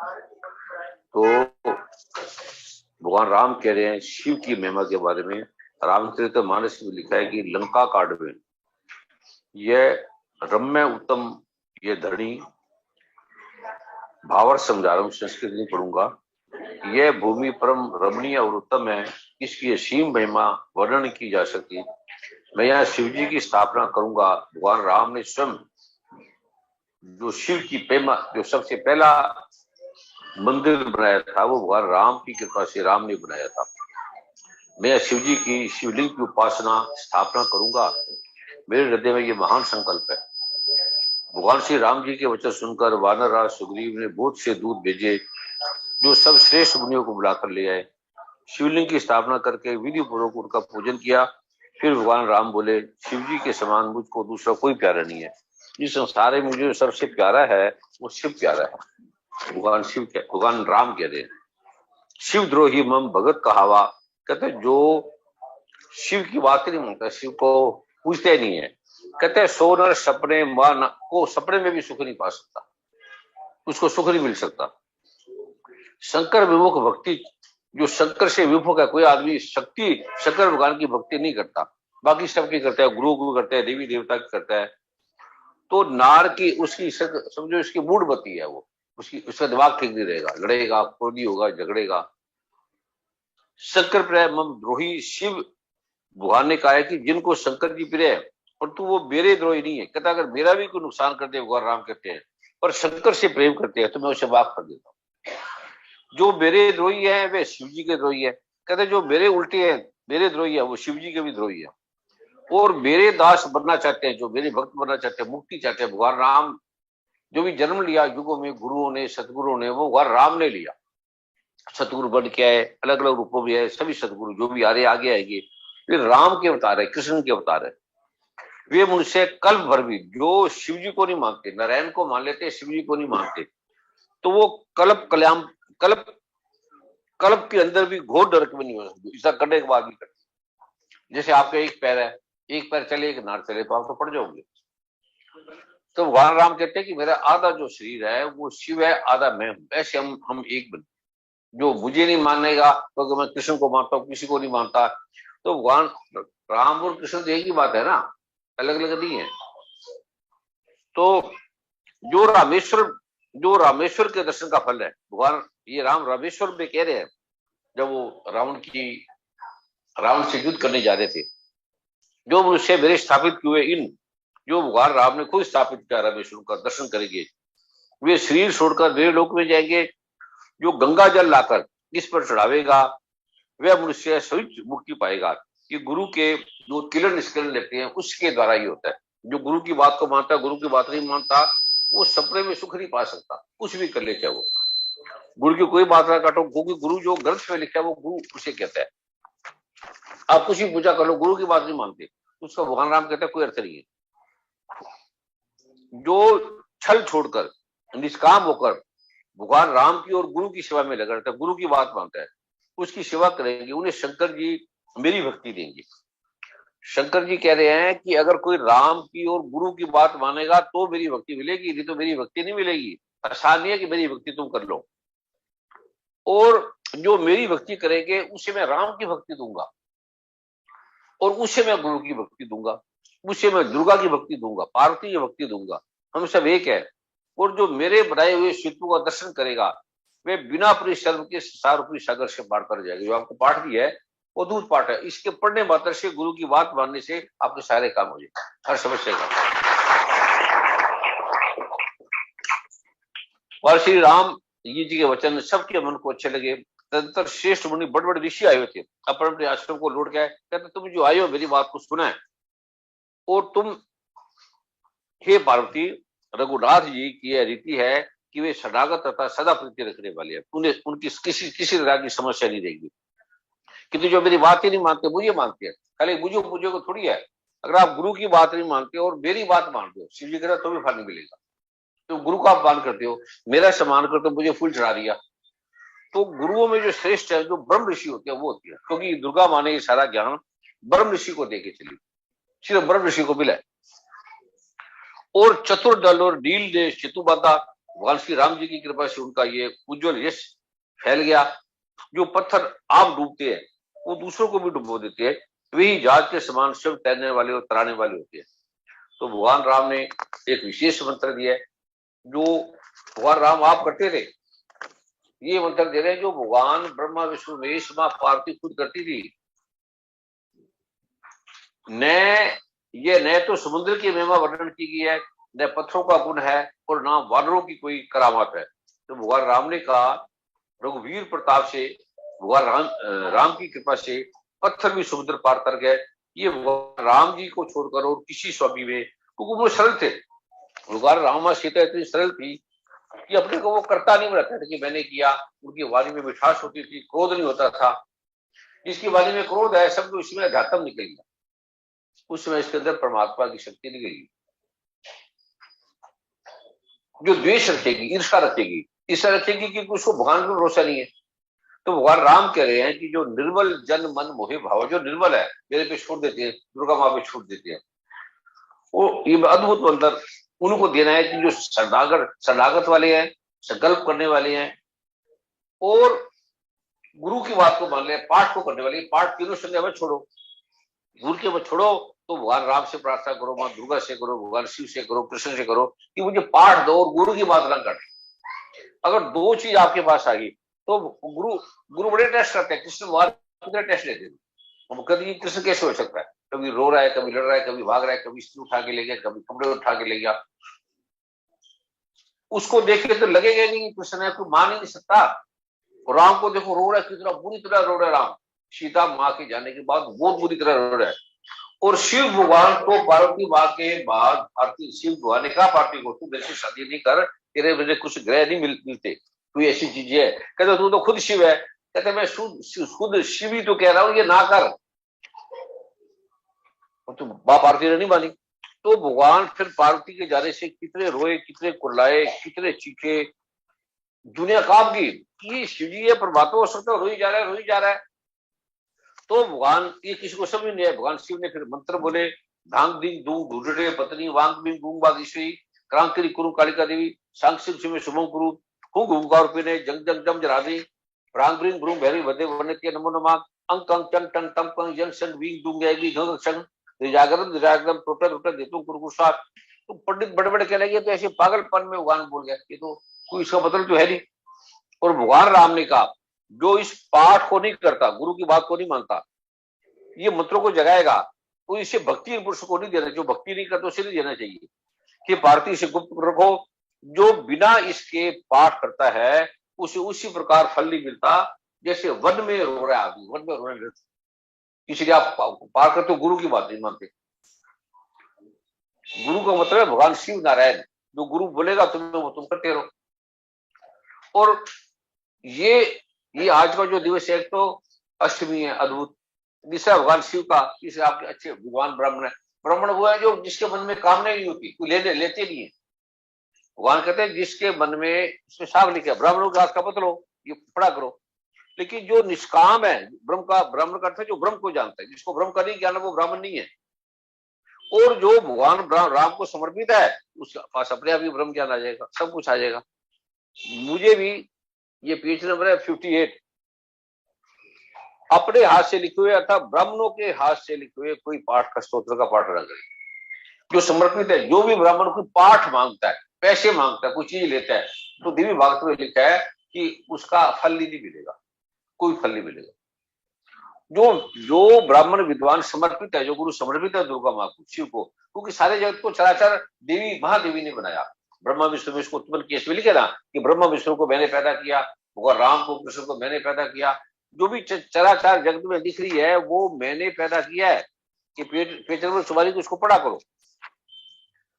तो भगवान राम कह रहे हैं शिव की महिमा के बारे में। रामचरितमानस में लिखा है कि लंका कांड में यह रम्य उत्तम, ये धरणी, भावर समझा रहा हूं, संस्कृत नहीं पढ़ूंगा। यह भूमि परम रमणीय और उत्तम है, इसकी असीम महिमा वर्णन की जा सकती। मैं यहाँ शिव जी की स्थापना करूंगा। भगवान राम ने स्वयं जो शिव की प्रेमा, जो सबसे पहला मंदिर बनाया था, वो भगवान राम की कृपा से राम ने बनाया था। मैं शिव जी की, शिवलिंग की उपासना स्थापना करूंगा। मेरे हृदय में ये महान संकल्प है। भगवान श्री राम जी के वचन सुनकर वानर राज सुग्रीव ने बहुत से दूत भेजे, जो सब श्रेष्ठ मुनियों को बुलाकर ले आए। शिवलिंग की स्थापना करके विधि पूर्वक उनका पूजन किया। फिर भगवान राम बोले, शिव जी के समान मुझको दूसरा कोई प्यारा नहीं है। इस संसार में मुझे सबसे प्यारा है वो शिव प्यारा है। भगवान राम कह रहे हैं, शिव द्रोही मम भगत कहावा। कहते जो शिव की बात नहीं मानता, शिव को पूछते नहीं है, कहते सो नर सपने मां को सपने में भी सुख नहीं पा सकता, उसको सुख नहीं मिल सकता। शंकर विमुख भक्ति, जो शंकर से विमुख है कोई आदमी, शक्ति शंकर भगवान की भक्ति नहीं करता, बाकी सबकी करता है, गुरु को करता है, देवी देवता की करता है। तो नार की उसकी समझो इसकी मूड बत्ती है, वो उसका दिमाग ठीक नहीं रहेगा, लड़ेगा, क्रोधी होगा, झगड़ेगा। शंकर प्रिय मम द्रोही, शिव भगवान ने कहा है कि जिनको शंकर जी प्रिय है और तू वो मेरे द्रोही नहीं है। कहता अगर मेरा भी कोई नुकसान करते, भगवान राम कहते हैं, पर शंकर से प्रेम करते हैं तो मैं उसे माफ कर देता हूँ। जो मेरे द्रोही है वे शिव जी के द्रोही है। कहते जो मेरे उल्टे हैं, मेरे द्रोही है, वो शिव जी के भी द्रोही है। और मेरे दास बनना चाहते हैं, जो मेरे भक्त बनना चाहते हैं, मुक्ति चाहते हैं, भगवान राम जो भी जन्म लिया युगों में गुरुओं ने, सतगुरुओं ने, वो भगवान राम ने लिया। सतगुरु बन के आए, अलग अलग रूपों में है। सभी सतगुरु जो भी आ रहे आगे आएंगे, वे राम के अवतार है, कृष्ण के अवतार है। वे मुझसे कल्प भर भी, जो शिव जी को नहीं मानते, नारायण को मान लेते, शिव जी को नहीं मानते, तो वो कल्प कल्याण कल्प कल्प के अंदर भी घोर नरक में नहीं हो सकते, ऐसा करने के बाद भी करते। जैसे आपका एक पैर है, एक पैर चले एक नार चले तो आप तो पड़ जाओगे। तो भगवान राम कहते हैं कि मेरा आधा जो शरीर है वो शिव है, आधा मैं हूं। ऐसे हम एक बने। जो मुझे नहीं मानेगा क्योंकि मैं कृष्ण को मानता हूँ, किसी को नहीं मानता, तो भगवान राम और कृष्ण तो एक ही बात है ना, अलग अलग नहीं है। तो जो रामेश्वर के दर्शन का फल है, भगवान ये राम रामेश्वर में कह रहे हैं। जब वो रावण से युद्ध करने जा रहे थे, जो मनुष्य मेरे स्थापित किए इन, जो भगवान राम ने खुद स्थापित किया रामेश्वर का दर्शन करेंगे, वे शरीर छोड़कर मेरे लोक में जाएंगे। जो गंगा जल लाकर इस पर चढ़ावेगा वह मनुष्य स्वयं मुक्ति पाएगा। ये गुरु के जो किरण निष्करण लेते हैं उसके द्वारा ही होता है। जो गुरु की बात को मानता, गुरु की बात नहीं मानता, वो सपने में सुख नहीं पा सकता, कुछ भी कर ले चाहे वो। गुरु की कोई बात ना काटो, क्योंकि गुरु जो ग्रंथ में लिखा है वो गुरु उसे कहता है। आप कुछ भी पूजा कर लो, गुरु की बात नहीं मानते, उसका भगवान राम कहता है कोई अर्थ नहीं है। जो छल छोड़कर निष्काम होकर भगवान राम की और गुरु की सेवा में लगा रहता है, गुरु की बात मानता है, उसकी सेवा करेंगे, उन्हें शंकर जी मेरी भक्ति देंगे। शंकर जी कह रहे हैं कि अगर कोई राम की और गुरु की बात मानेगा तो मेरी भक्ति मिलेगी, नहीं तो मेरी भक्ति नहीं मिलेगी। आसान नहीं है कि मेरी भक्ति तुम कर लो। और जो मेरी भक्ति करेंगे उसे मैं राम की भक्ति दूंगा, और उसे मैं गुरु की भक्ति दूंगा, उसे मैं दुर्गा की भक्ति दूंगा, पार्वती की भक्ति दूंगा। हम सब एक है। और जो मेरे बनाए हुए शिल्पों का दर्शन करेगा वे बिना परिश्रम के सारूपी सागर से पार कर जाएगा। जो आपको पाठ दिया है वो दूध पाठ है, इसके पढ़ने मात्र से, गुरु की बात मानने से आपके सारे काम हो जाए, हर समस्या का। और श्री राम जी के वचन सबके मन को अच्छे लगे। तदंतर श्रेष्ठ मुनि बड़े बड़े ऋषि आए हुए थे, अपने आश्रम को लौट गए। कहते तुम जो आए हो मेरी बात को सुना है, और तुम हे पार्वती, रघुनाथ जी की यह रीति है कि वे शरणागत तथा सदा प्रीति रखने वाले हैं, उन्हें उनकी किसी तरह की समस्या नहीं रहेगी। किंतु जो मेरी बात ही नहीं मानते, मुझे मानते हैं, खाली मुझे को थोड़ी है। अगर आप गुरु की बात नहीं मानते और मेरी बात मानते हो, शिव जी कह रहा तो भी फल नहीं मिलेगा। तो गुरु का अपमान करते हो, मेरा सम्मान करते हो, मुझे फूल चढ़ा दिया। तो गुरुओं में जो श्रेष्ठ है, जो ब्रह्म ऋषि होते हैं, वो होती है। क्योंकि दुर्गा माँ ने ये सारा ज्ञान ब्रह्म ऋषि को देके चली, सिर्फ ब्रह्म ऋषि को मिला। और चतुर दल और नील ने सेतु बांधा, भगवान श्री राम जी की कृपा से उनका ये उज्जवल यश फैल गया। जो पत्थर आप डूबते हैं वो दूसरों को भी डुबो देते हैं, वही जहाज के समान स्वयं तैरने वाले और तराने वाले होते हैं। तो भगवान राम ने एक विशेष मंत्र दिया है, जो भगवान राम आप करते थे, ये मंत्र दे रहे हैं जो भगवान ब्रह्मा विष्णु महेश मां पार्वती खुद करती थी। न तो समुद्र की महिमा वर्णन की गई है, न पत्थरों का गुण है, और ना वानरों की कोई करामात है। तो भगवान राम ने कहा, रघुवीर प्रताप से भगवान राम की कृपा से पत्थर भी समुद्र पार कर गए। ये भगवान राम जी को छोड़कर और किसी स्वामी में, क्योंकि वो सरल थे। भगवान राम सीता इतनी सरल थी कि अपने को वो करता नहीं रहता था कि मैंने किया। उनकी वाणी में मिठास होती थी, क्रोध नहीं होता था। जिसकी वाणी में क्रोध है, सब उसमें अध्यात्म निकल गया, उस समय इसके अंदर परमात्मा की शक्ति निकलेगी। जो द्वेष रखेगी, ईर्षा रखेगी, ईर्षा रखेगी कि उसको भगवान पर भरोसा नहीं है। तो भगवान राम कह रहे हैं कि जो निर्मल जन मन मोहे भाव, जो निर्मल है मेरे पे छोड़ देते हैं, दुर्गा माँ पे छोड़ देते हैं, वो ये अद्भुत मंत्र उनको देना है कि जो शरणागत वाले हैं, संकल्प करने वाले हैं और गुरु की बात को मान ले, पाठ को करने वाले, पाठ तीनों संज्ञा में छोड़ो, गुरु के मत छोड़ो। तो भगवान राम से प्रार्थना करो, मां दुर्गा से करो, भगवान शिव से करो, कृष्ण से करो कि मुझे पाठ दो और गुरु की बात न कर। अगर दो चीज आपके पास आ गई तो गुरु बड़े टेस्ट करते हैं। कृष्ण भगवान कितने टेस्ट लेते हैं, हम कभी कृष्ण कैसे हो सकता है, कभी रो रहा है, कभी लड़ रहा है, कभी भाग रहा है, कभी स्त्री उठा के ले गया, कभी कपड़े उठा के ले गया। उसको देख के तो लगेगा नहीं कृष्ण है, कोई मान ही नहीं सकता। राम को देखो रो रहा है, कितना बुरी तरह रो रहा है राम, सीता माँ के जाने के बाद बहुत बुरी तरह रो रहा है। और शिव भगवान को पार्वती माँ के बाद भारती शिव भगवान ने कहा पार्वती को, तू मेरे से शादी नहीं कर, तेरे मुझे कुछ ग्रह नहीं मिलते, कोई ऐसी चीज है। कहते तू तो खुद शिव है। कहते मैं खुद शिव ही तो कह रहा हूं, ये ना कर। तो माँ पार्वती ने नहीं मानी। तो भगवान फिर पार्वती के जाने से कितने रोए, कितने कुर्लाए, कितने चीखे, दुनिया कांप गई कि शिव जी ये परमात्मा हो सकता है, रोई जा रहा है, रोई जा रहा है। तो भगवान ये किसी को समझ नहीं है। भगवान शिव ने फिर मंत्र बोले, धांग दिंग दूंग ढूंढे पत्नी वांग बिंग गूंग बाग ईश्वरी क्रांति कुरु कालिका देवी सांक्षिक शिव शुभम कुरु हूं घूमकार पिने जंग जंग जम जरादी प्रांग ब्रिंग ब्रूंग भैरी वदे वनत्य नमो नमः अंक अंक चंग टंग तम पंग जंग सन विंग दूंग एगी घंग संग जागरण टोटा टोटा देतु कुरु साथ। तो पंडित बड़े बड़े कह लगे तो ऐसे पागलपन में भगवान बोल गया, ये तो कोई इसका मतलब तो है नहीं। और भगवान राम ने कहा, जो इस पाठ को नहीं करता, गुरु की बात को नहीं मानता, ये मंत्रों को जगाएगा, तो इसे भक्ति पुरुष को नहीं देना, जो भक्ति नहीं करता उसे नहीं देना चाहिए कि भारती से गुप्त रखो। जो बिना इसके पाठ करता है उसे उसी प्रकार फल नहीं मिलता जैसे वन में रो रहा है आदमी, वन में रोने लगता। इसलिए आप पाठ करते हो, गुरु की बात नहीं मानते। गुरु का मतलब है भगवान शिव नारायण, जो गुरु बोलेगा तुम्हें वो तुम करते रहो। और ये आज का जो दिवस है, तो अष्टमी है अद्भुत, दूसरा भगवान शिव का, तीसरा आपके अच्छे भगवान ब्राह्मण है। ब्राह्मण वो है जो जिसके मन में कामना नहीं होती, कोई लेते नहीं है। भगवान कहते हैं जिसके मन में इसमें साफ लिखा, ब्राह्मणों के हाथ का पत्र लो, ये पढ़ा करो। लेकिन जो निष्काम है, ब्राह्मण का अर्थ है जो ब्रह्म को जानता है, जिसको ब्रह्म का नहीं ज्ञान वो ब्राह्मण नहीं है। और जो भगवान राम को समर्पित है उसके पास अपने आप ही ब्रह्म ज्ञान आ जाएगा, सब कुछ आ जाएगा। मुझे भी ये पेज नंबर है 58, अपने हाथ से लिखे हुए अर्थात ब्राह्मणों के हाथ से लिखे हुए कोई पाठ का स्तोत्र का पाठ न करे। जो समर्पित है, जो भी ब्राह्मण कोई पाठ मांगता है, पैसे मांगता है, कोई चीज लेता है, तो देवी भागवत में लिखा है कि उसका फल नहीं मिलेगा, कोई फल नहीं मिलेगा। जो ब्राह्मण विद्वान समर्पित है, जो गुरु समर्पित है दुर्गा माँ को, शिव को, क्योंकि सारे जगत को चराचर देवी महादेवी ने बनाया। ब्रह्मा विष्णु में इसको उत्पन्न केस में लिखे ना कि ब्रह्मा विष्णु को मैंने पैदा किया, भगवान राम को कृष्ण को मैंने पैदा किया। जो भी चराचर जगत में दिख रही है वो मैंने पैदा किया है। कि पेट में सुमारी को उसको पढ़ा करो।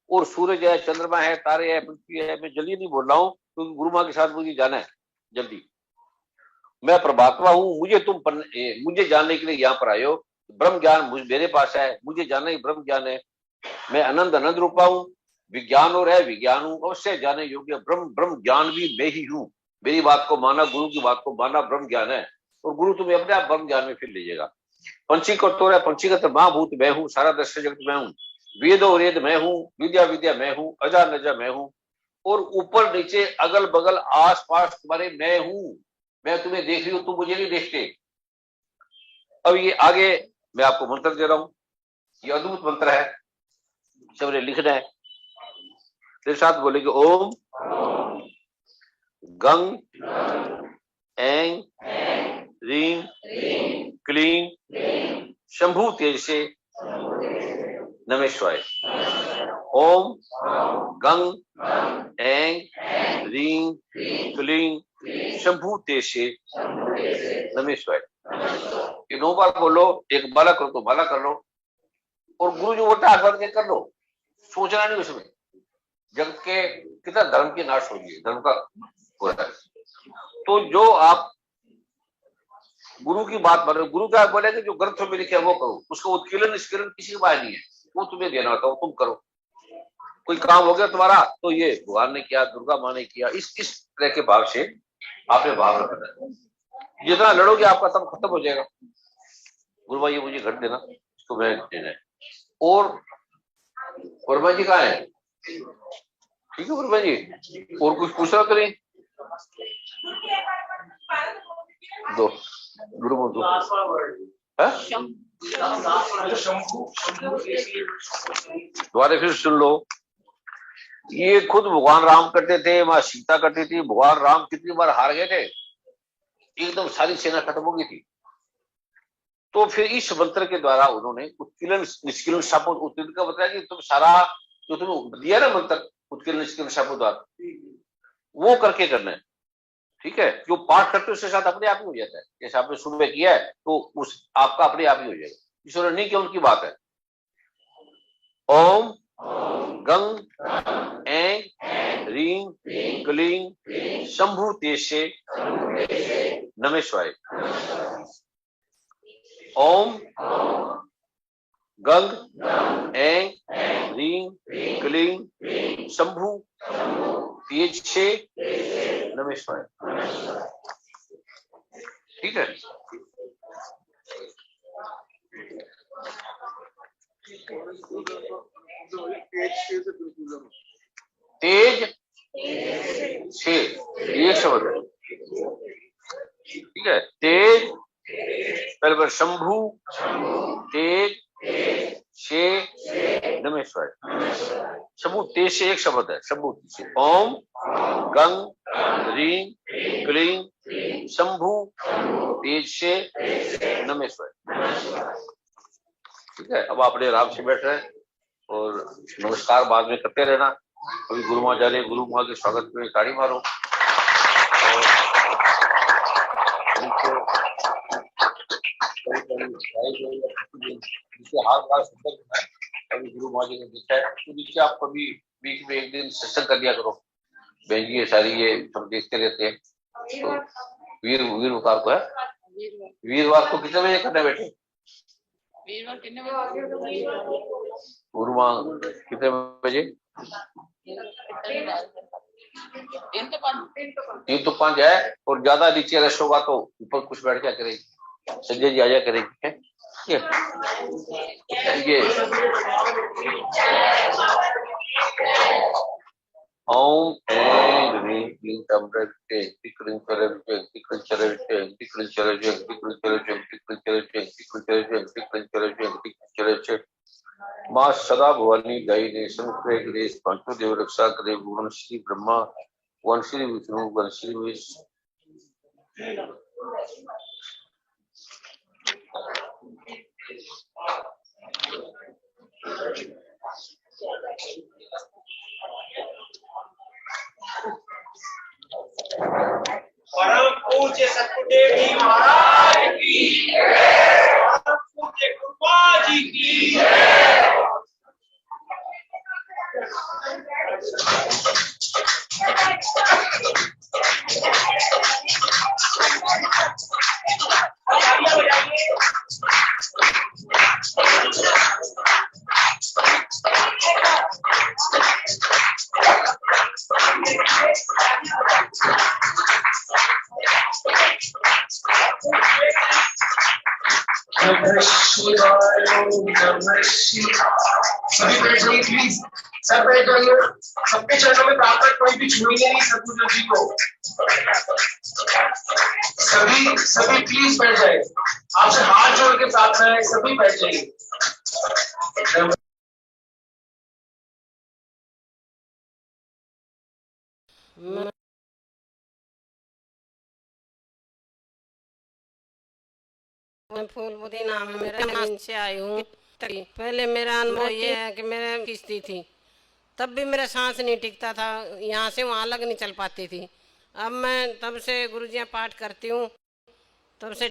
और सूरज है, चंद्रमा है, तारे है, पृथ्वी है, मैं जल्दी नहीं बोल रहा हूँ क्योंकि गुरु माँ के साथ मुझे जाना है जल्दी। मैं परमात्मा हूँ, मुझे जानने के लिए यहाँ पर आए हो। ब्रह्म ज्ञान मेरे पास है, मुझे जानना ही ब्रह्म ज्ञान है। मैं अनंत रूपा हूँ, विज्ञान और है विज्ञान हूँ, अवश्य जाने योग्य ब्रह्म ज्ञान भी मैं ही हूँ। मेरी बात को माना, गुरु की बात को माना, ब्रह्म ज्ञान है। और गुरु तुम्हें अपने आप ब्रह्म ज्ञान में फिर लीजिएगा। पंचीकृत महाभूत मैं हूँ, सारा दृश्य जगत मैं हूँ। वेद और वेद मैं हूँ, विद्या विद्या मैं हूँ, अजा नजा मैं हूँ। और ऊपर नीचे अगल बगल आस पास तुम्हारे मैं हूं, मैं तुम्हें देख रही हूं, तुम मुझे नहीं देखते। अब ये आगे मैं आपको मंत्र दे रहा हूं, ये अद्भुत मंत्र है, सबने लिखना है। मेरे साथ बोलेंगे ओम गंग ऐं रीं क्लीं शंभु तेज से नमः शिवाय। ओम गंग ऐं रीं क्लीं शंभु तेज से नमः शिवाय। ये 9 बार बोलो, एक माला करो तो माला कर लो, और गुरु जो बोलता है के कर लो, सोचना नहीं उसमें। जगत के कितना धर्म की नाश हो गई, धर्म का हो रहा है। तो जो आप गुरु की बात मानो, गुरु क्या बोलेंगे, जो ग्रंथों में लिखे वो करो, उसका उत्कीर्ण निष्कीर्ण किसी की बात नहीं है, वो तुम्हें देना होता है, तुम करो। कोई काम हो गया तुम्हारा तो ये भगवान ने किया, दुर्गा माँ ने किया, इस तरह के भाव से आपने भाव रखना है। जितना लड़ोगे आपका तब खत्म हो जाएगा। गुरु भाई ये मुझे घट देना, इसको मैं देना है। और वर्मा जी कहाँ है? ठीक है वर्मा जी, और कुछ पूछना करें? दो गुरु बोल दो। दोबारा फिर सुन लो। ये खुद भगवान राम करते थे, माँ सीता करती थी। भगवान राम कितनी बार हार गए थे, एकदम सारी सेना खत्म हो गई थी। तो फिर इस मंत्र के द्वारा उन्होंने उत्कीर्ण निष्कीर्ण शापो, उत्कीर्ण का बताया कि तुम सारा जो तुम्हें दिया ना मंत्र उत्कीर्ण निष्कीर्ण शापो द्वारा, वो करके करना है। ठीक है, जो पाठ करते उसके साथ अपने आप ही हो जाता है। जैसे आपने सुबह किया है तो उस आपका अपने आप ही हो जाएगा। ईश्वर ने नहीं किया, उनकी बात है। ओम गंग ऐं रीं क्लीं शंभु तेज से नमः शिवाय। ओम गंग ऐं रीं क्लीं शंभु तेज से नमः शिवाय। ठीक है, तेज से एक शब्द है। ठीक है, तेज पहले पर शंभु तेज से नमः शिवाय। शंभु तेज से एक शब्द है, शंभु से। ओम गंग रीं क्लीं शंभु तेज से नमः शिवाय। ठीक है, अब आप अपने आराम से बैठ रहे हैं और नमस्कार बाद में करते रहना। अभी गुरु माँ जा रहे, गुरु माँ के स्वागत में ताड़ी मारो। और हाथ अभी गुरु माँ जी ने देखा है तो नीचे आप कभी बीच में एक दिन सत्संग कर दिया करो। बहन जी ये सारी ये सब देखते रहते हैं। तो वीरवार को है, वीरवार को कितने बजे करना बेटे? वीरवार कितने बजे? गुरु माँ कितने बजे? 3 तो 5 है, और ज्यादा नीचे रश होगा तो ऊपर कुछ बैठ क्या करेगी, संजय जी आजा करेगी। ये ओम ऐं ह्रीं क्लीं तम्रते क्लीं चरते क्लीं चरते क्लीं चरते क्लीं चरते क्लीं चरते क्लीं चरते चरते मां सदा भवानी दायिनी संकृत ग्रेस पंचो देव रक्षा करे भुवन श्री ब्रह्मा वन श्री विष्णु वन श्री विष्णु। परम पूज्य सतगुरुदेव जी महाराज की जय, परम पूज्य गुरुपा जी की जय। नमः शिवाय, नमः शिवाय। सभी बैठ जाइए प्लीज। सब बैठ जाइए, सबके चरणों में प्रार्थना, कोई भी छूएंगे नहीं सतगुरु जी को। सभी प्लीज बैठ जाए, आपसे हाथ जोड़ के प्रार्थना है, सभी बैठ जाइए। मैं फूलपुरी नाम है मेरा, मैं से आई हूँ। पहले मेरा अनुभव ये है कि मेरे किस्ती थी, तब भी मेरा सांस नहीं टिकता था, यहाँ से वहाँ अलग नहीं चल पाती थी। अब मैं तब से गुरुजियाँ पाठ करती हूँ, तब से